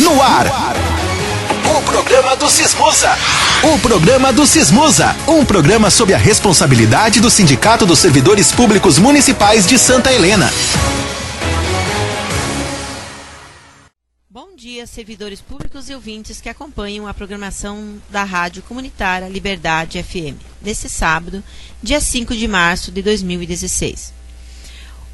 No ar, o programa do Sismusa. O programa do Sismusa, um programa sob a responsabilidade do Sindicato dos Servidores Públicos Municipais de Santa Helena. Bom dia, servidores públicos e ouvintes que acompanham a programação da Rádio Comunitária Liberdade FM, nesse sábado, dia 5 de março de 2016.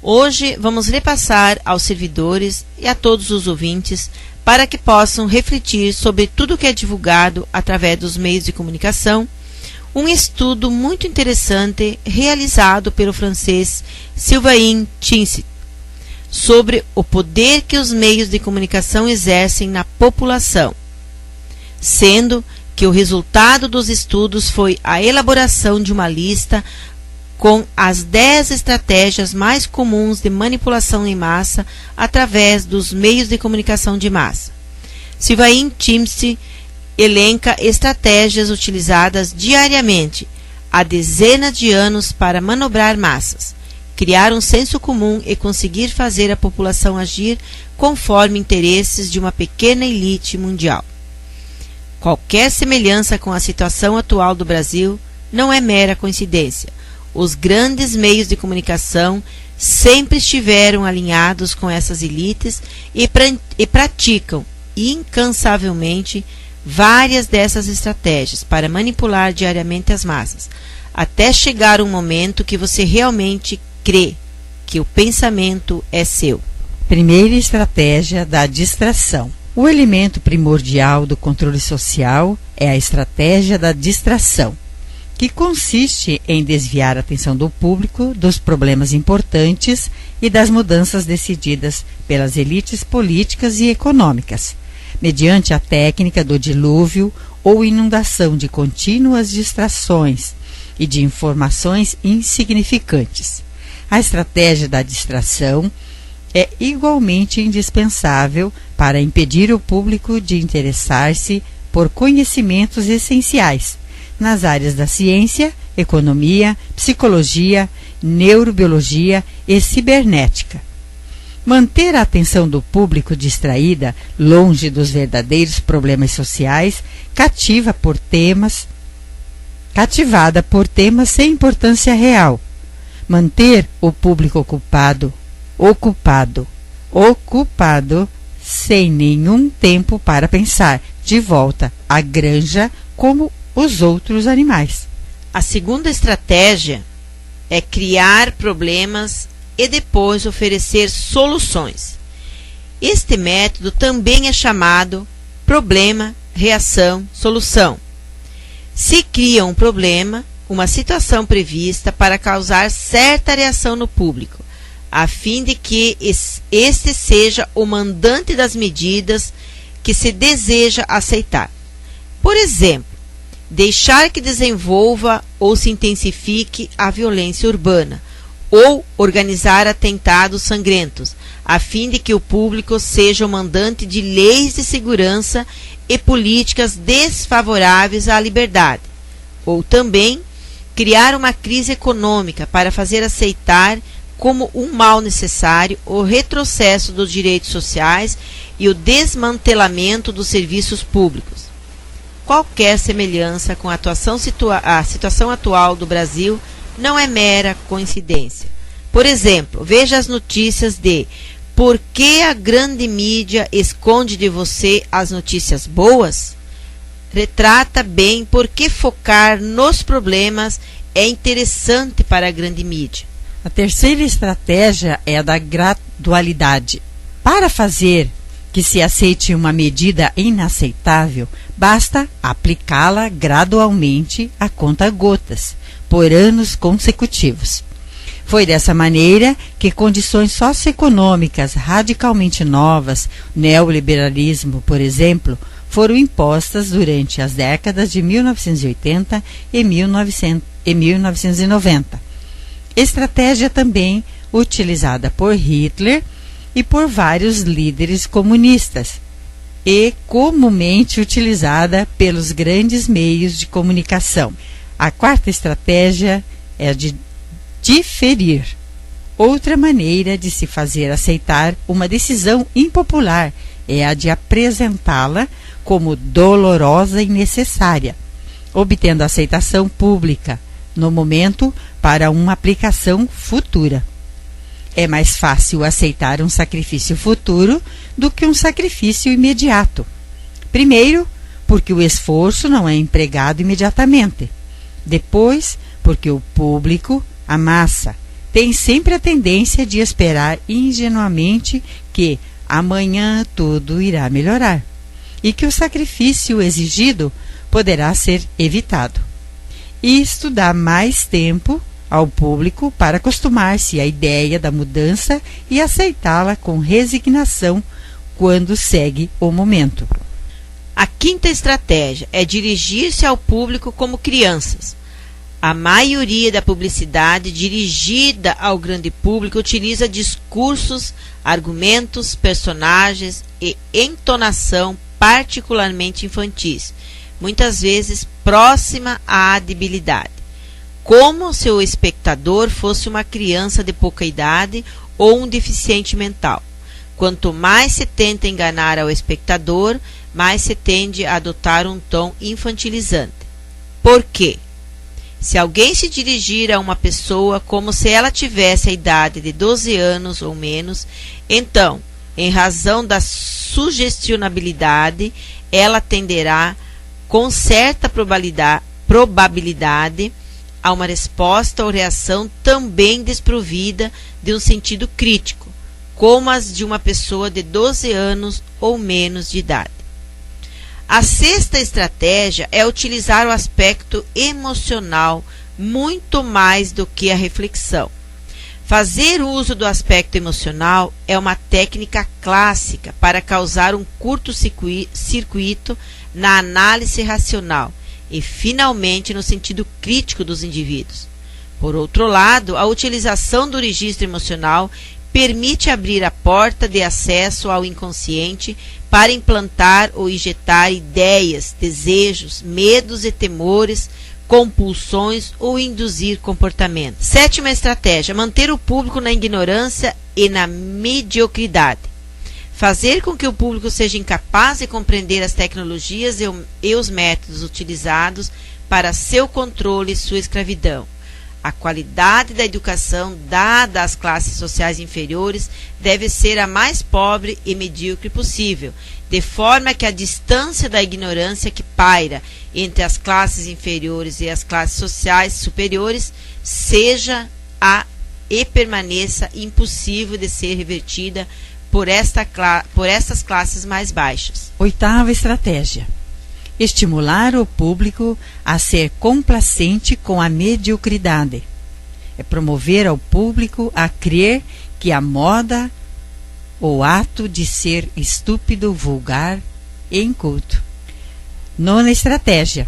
Hoje vamos repassar aos servidores e a todos os ouvintes para que possam refletir sobre tudo que é divulgado através dos meios de comunicação, um estudo muito interessante realizado pelo francês Sylvain Tinsit sobre o poder que os meios de comunicação exercem na população, sendo que o resultado dos estudos foi a elaboração de uma lista com as 10 estratégias mais comuns de manipulação em massa através dos meios de comunicação de massa. Sylvain Tinsit elenca estratégias utilizadas diariamente há dezenas de anos para manobrar massas, criar um senso comum e conseguir fazer a população agir conforme interesses de uma pequena elite mundial. Qualquer semelhança com a situação atual do Brasil não é mera coincidência. Os grandes meios de comunicação sempre estiveram alinhados com essas elites e praticam incansavelmente várias dessas estratégias para manipular diariamente as massas, até chegar um momento que você realmente crê que o pensamento é seu. Primeira estratégia da distração. O elemento primordial do controle social é a estratégia da distração, que consiste em desviar a atenção do público dos problemas importantes e das mudanças decididas pelas elites políticas e econômicas, mediante a técnica do dilúvio ou inundação de contínuas distrações e de informações insignificantes. A estratégia da distração é igualmente indispensável para impedir o público de interessar-se por conhecimentos essenciais nas áreas da ciência, economia, psicologia, neurobiologia e cibernética. Manter a atenção do público distraída longe dos verdadeiros problemas sociais cativada por temas sem importância real. Manter o público ocupado, sem nenhum tempo para pensar, de volta à granja como os outros animais. A segunda estratégia é criar problemas e depois oferecer soluções. Este método também é chamado problema, reação, solução. Se cria um problema, uma situação prevista para causar certa reação no público, a fim de que este seja o mandante das medidas que se deseja aceitar. Por exemplo, deixar que desenvolva ou se intensifique a violência urbana, ou organizar atentados sangrentos, a fim de que o público seja o mandante de leis de segurança e políticas desfavoráveis à liberdade, ou também criar uma crise econômica para fazer aceitar como um mal necessário o retrocesso dos direitos sociais e o desmantelamento dos serviços públicos. Qualquer semelhança com a situação atual do Brasil não é mera coincidência. Por exemplo, veja as notícias de por que a grande mídia esconde de você as notícias boas? Retrata bem por que focar nos problemas é interessante para a grande mídia. A terceira estratégia é a da gradualidade. Para fazer que se aceite uma medida inaceitável, basta aplicá-la gradualmente a conta-gotas, por anos consecutivos. Foi dessa maneira que condições socioeconômicas radicalmente novas, neoliberalismo, por exemplo, foram impostas durante as décadas de 1980 e 1990. Estratégia também utilizada por Hitler e por vários líderes comunistas, e comumente utilizada pelos grandes meios de comunicação. A quarta estratégia é a de diferir. Outra maneira de se fazer aceitar uma decisão impopular é a de apresentá-la como dolorosa e necessária, obtendo aceitação pública, no momento, para uma aplicação futura. É mais fácil aceitar um sacrifício futuro do que um sacrifício imediato. Primeiro, porque o esforço não é empregado imediatamente. Depois, porque o público, a massa, tem sempre a tendência de esperar ingenuamente que amanhã tudo irá melhorar e que o sacrifício exigido poderá ser evitado. Isto dá mais tempo ao público para acostumar-se à ideia da mudança e aceitá-la com resignação quando segue o momento. A quinta estratégia é dirigir-se ao público como crianças. A maioria da publicidade dirigida ao grande público utiliza discursos, argumentos, personagens e entonação particularmente infantis, muitas vezes próxima à debilidade, como se o espectador fosse uma criança de pouca idade ou um deficiente mental. Quanto mais se tenta enganar ao espectador, mais se tende a adotar um tom infantilizante. Por quê? Se alguém se dirigir a uma pessoa como se ela tivesse a idade de 12 anos ou menos, então, em razão da sugestionabilidade, ela tenderá, com certa probabilidade, a uma resposta ou reação também desprovida de um sentido crítico, como as de uma pessoa de 12 anos ou menos de idade. A sexta estratégia é utilizar o aspecto emocional muito mais do que a reflexão. Fazer uso do aspecto emocional é uma técnica clássica para causar um curto-circuito na análise racional e, finalmente, no sentido crítico dos indivíduos. Por outro lado, a utilização do registro emocional permite abrir a porta de acesso ao inconsciente para implantar ou injetar ideias, desejos, medos e temores, compulsões ou induzir comportamentos. Sétima estratégia: manter o público na ignorância e na mediocridade. Fazer com que o público seja incapaz de compreender as tecnologias e os métodos utilizados para seu controle e sua escravidão. A qualidade da educação dada às classes sociais inferiores deve ser a mais pobre e medíocre possível, de forma que a distância da ignorância que paira entre as classes inferiores e as classes sociais superiores seja e permaneça impossível de ser revertida por estas classes mais baixas. Oitava estratégia: estimular o público a ser complacente com a mediocridade. É promover ao público a crer que a moda, o ato de ser estúpido, vulgar e inculto. Nona estratégia: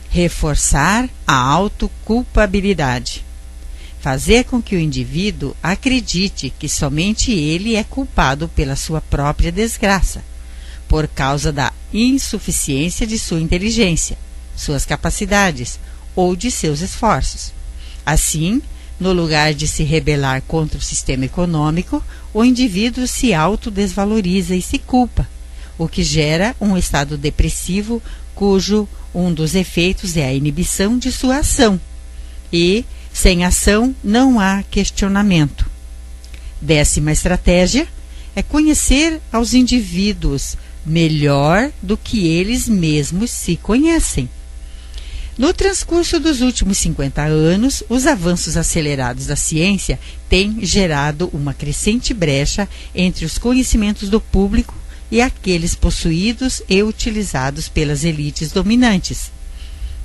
reforçar a autoculpabilidade. Fazer com que o indivíduo acredite que somente ele é culpado pela sua própria desgraça, por causa da insuficiência de sua inteligência, suas capacidades ou de seus esforços. Assim, no lugar de se rebelar contra o sistema econômico, o indivíduo se autodesvaloriza e se culpa, o que gera um estado depressivo cujo um dos efeitos é a inibição de sua ação. E, sem ação, não há questionamento. 10ª estratégia é conhecer aos indivíduos melhor do que eles mesmos se conhecem. No transcurso dos últimos 50 anos, os avanços acelerados da ciência têm gerado uma crescente brecha entre os conhecimentos do público e aqueles possuídos e utilizados pelas elites dominantes.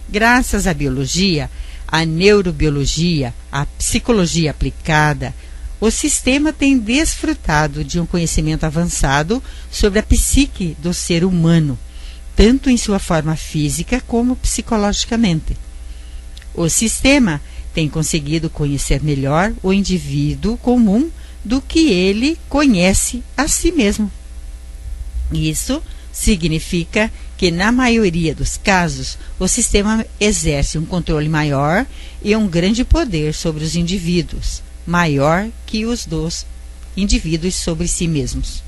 Graças à biologia, à neurobiologia, à psicologia aplicada, o sistema tem desfrutado de um conhecimento avançado sobre a psique do ser humano, tanto em sua forma física como psicologicamente. O sistema tem conseguido conhecer melhor o indivíduo comum do que ele conhece a si mesmo. Isso significa que, na maioria dos casos, o sistema exerce um controle maior e um grande poder sobre os indivíduos, maior que os dos indivíduos sobre si mesmos.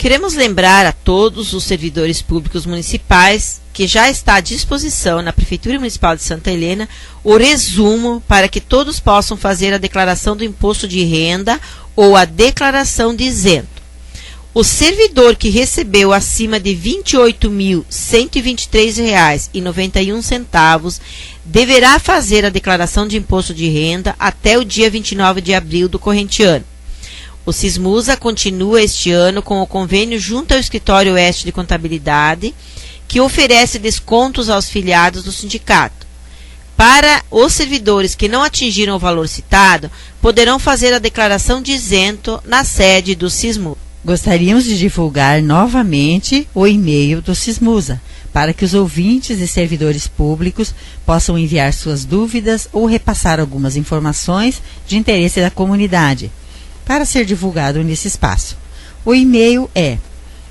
Queremos lembrar a todos os servidores públicos municipais que já está à disposição na Prefeitura Municipal de Santa Helena o resumo para que todos possam fazer a declaração do imposto de renda ou a declaração de isento. O servidor que recebeu acima de R$ 28.123,91 deverá fazer a declaração de imposto de renda até o dia 29 de abril do corrente ano. O Sismusa continua este ano com o convênio junto ao Escritório Oeste de Contabilidade, que oferece descontos aos filiados do sindicato. Para os servidores que não atingiram o valor citado, poderão fazer a declaração de isento na sede do Sismusa. Gostaríamos de divulgar novamente o e-mail do Sismusa, para que os ouvintes e servidores públicos possam enviar suas dúvidas ou repassar algumas informações de interesse da comunidade, para ser divulgado nesse espaço. O e-mail é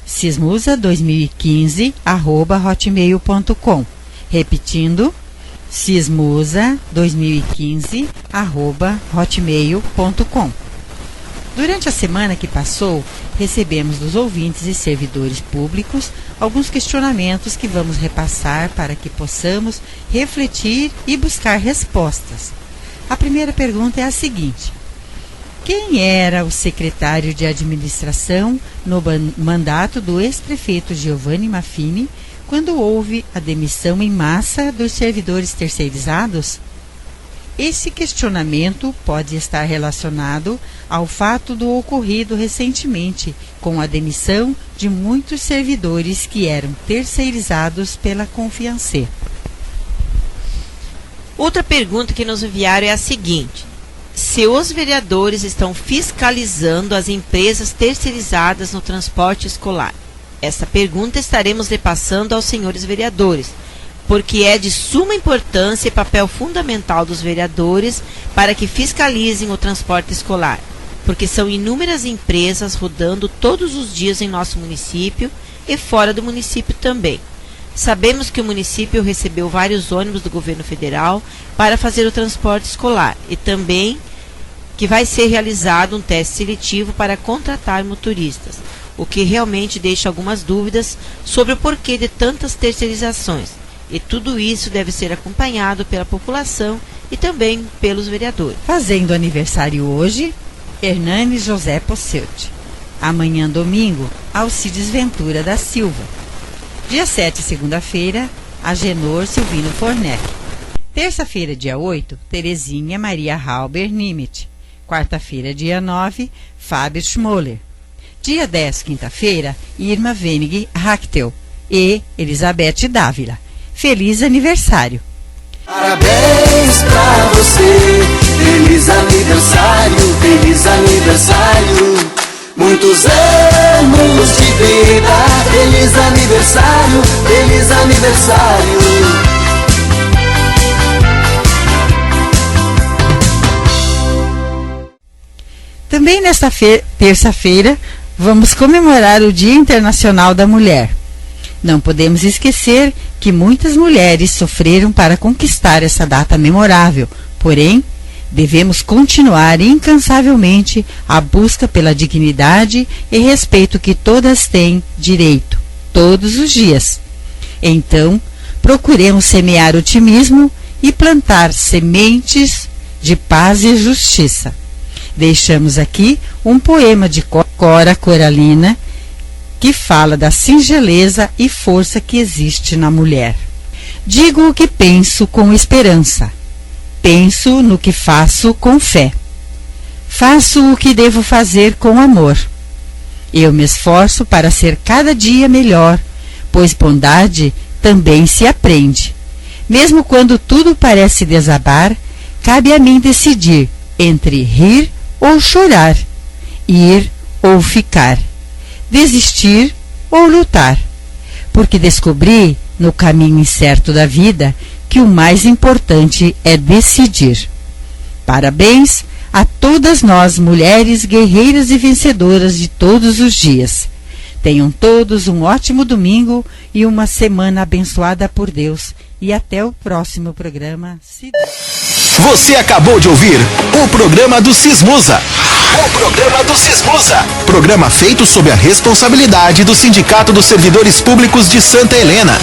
sismusa2015@hotmail.com. Repetindo, sismusa2015@hotmail.com. Durante a semana que passou, recebemos dos ouvintes e servidores públicos alguns questionamentos que vamos repassar para que possamos refletir e buscar respostas. A primeira pergunta é a seguinte: quem era o secretário de administração no mandato do ex-prefeito Giovanni Maffini quando houve a demissão em massa dos servidores terceirizados? Esse questionamento pode estar relacionado ao fato do ocorrido recentemente com a demissão de muitos servidores que eram terceirizados pela Confiancê. Outra pergunta que nos enviaram é a seguinte: se os vereadores estão fiscalizando as empresas terceirizadas no transporte escolar? Essa pergunta estaremos repassando aos senhores vereadores, porque é de suma importância e papel fundamental dos vereadores para que fiscalizem o transporte escolar, porque são inúmeras empresas rodando todos os dias em nosso município e fora do município também. Sabemos que o município recebeu vários ônibus do governo federal para fazer o transporte escolar e também que vai ser realizado um teste seletivo para contratar motoristas, o que realmente deixa algumas dúvidas sobre o porquê de tantas terceirizações. E tudo isso deve ser acompanhado pela população e também pelos vereadores. Fazendo aniversário hoje, Hernani José Posselt. Amanhã, domingo, Alcides Ventura da Silva. Dia 7, segunda-feira, Agenor Silvino Fornec. Terça-feira, dia 8, Terezinha Maria Halber Nimet. Quarta-feira, dia 9, Fábio Schmoller. Dia 10, quinta-feira, Irma Venig Rachtel e Elizabeth Dávila. Feliz aniversário! Parabéns pra você, feliz aniversário, feliz aniversário. Muitos anos de vida, feliz aniversário, feliz aniversário. Também nesta terça-feira, vamos comemorar o Dia Internacional da Mulher. Não podemos esquecer que muitas mulheres sofreram para conquistar essa data memorável, porém, devemos continuar incansavelmente a busca pela dignidade e respeito que todas têm direito, todos os dias. Então, procuremos semear otimismo e plantar sementes de paz e justiça. Deixamos aqui um poema de Cora Coralina, que fala da singeleza e força que existe na mulher. Digo o que penso com esperança. Penso no que faço com fé. Faço o que devo fazer com amor. Eu me esforço para ser cada dia melhor, pois bondade também se aprende. Mesmo quando tudo parece desabar, cabe a mim decidir entre rir ou chorar, ir ou ficar, desistir ou lutar, porque descobri no caminho incerto da vida que o mais importante é decidir. Parabéns a todas nós, mulheres guerreiras e vencedoras de todos os dias. Tenham todos um ótimo domingo e uma semana abençoada por Deus. E até o próximo programa, se Deus. Você acabou de ouvir o programa do Sismusa. O programa do Sismusa. Programa feito sob a responsabilidade do Sindicato dos Servidores Públicos de Santa Helena.